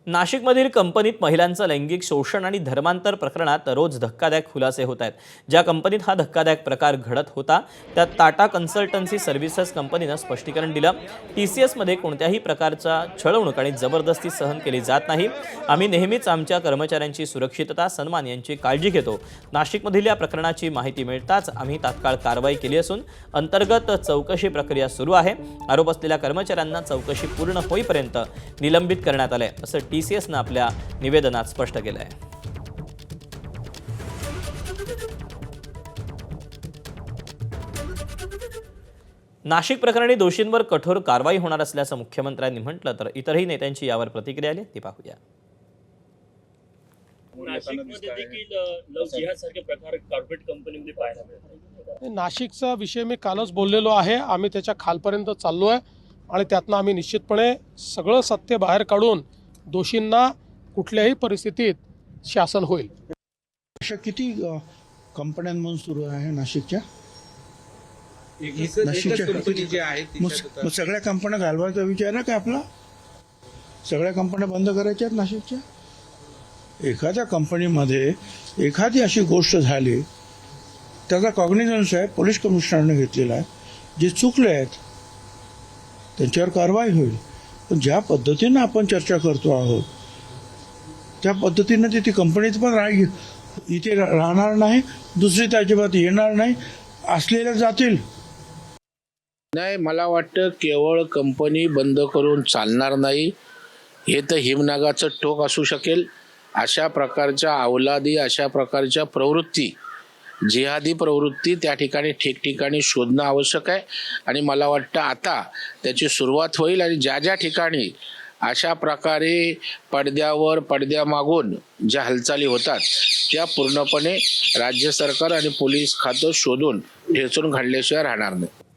नाशिकमधील कंपनीत महिलांचं लैंगिक शोषण आणि धर्मांतर प्रकरणात रोज धक्कादायक खुलासे होत आहेत। ज्या कंपनीत हा धक्कादायक प्रकार घडत होता त्यात टाटा कन्सल्टन्सी सर्व्हिसेस कंपनीनं स्पष्टीकरण दिलं। TCS मध्ये कोणत्याही प्रकारचा छळवणूक आणि जबरदस्ती सहन केली जात नाही। आम्ही नेहमीच आमच्या कर्मचाऱ्यांची सुरक्षितता, सन्मान यांची काळजी घेतो। नाशिकमधील या प्रकरणाची माहिती मिळताच आम्ही तात्काळ कारवाई केली असून अंतर्गत चौकशी प्रक्रिया सुरू आहे। आरोप असलेल्या कर्मचाऱ्यांना चौकशी पूर्ण होईपर्यंत निलंबित करण्यात आले असं TCSनं आपल्या निवेदनात स्पष्ट केलं आहे। नाशिक प्रकरणी दोषींवर कठोर कारवाई होणार असल्याचं मुख्यमंत्र्यांनी म्हटलं, तर इतरही नेत्यांची यावर प्रतिक्रिया आली, ती पाहूया। नाशिकचा विषय मी कालच बोललेलो आहे। आम्ही त्याच्या खालपर्यंत चाललो आहे आणि त्यातनं आम्ही निश्चितपणे सगळं सत्य बाहेर काढून दोषींना कुठल्याही परिस्थितीत शासन होईल। अशा किती कंपन्यांमधून सुरू आहे नाशिकच्या? कंपनी जी आहे मग सगळ्या कंपन्या घालवायचा विचार आहे का आपला? सगळ्या कंपन्या बंद करायच्या आहेत नाशिकच्या? एखाद्या कंपनीमध्ये एखादी अशी गोष्ट झाली त्याचा कॉग्निझन्स आहे, पोलीस कमिशनरने घेतलेला आहे। जे चुकले आहेत त्यांच्यावर कारवाई होईल। पण ज्या पद्धतीनं आपण चर्चा करतो आहोत त्या पद्धतीनं ती कंपनीत पण इथे राहणार नाही, दुसरी अजिबात येणार नाही, असलेल्या जातील। नाही, मला वाटतं केवळ कंपनी बंद करून चालणार नाही, हे तर हिमनागाचं टोक असू शकेल। अशा प्रकारच्या अवलादी, अशा प्रकारच्या प्रवृत्ती, जिहादी प्रवृत्ती त्या ठिकाणी ठिकठिकाणी शोधणं आवश्यक आहे आणि मला वाटतं आता त्याची सुरुवात होईल। आणि ज्या ज्या ठिकाणी अशा प्रकारे पडद्यामागून ज्या हालचाली होतात त्या पूर्णपणे राज्य सरकार आणि पोलीस खातं शोधून ठेचून काढल्याशिवाय राहणार नाही।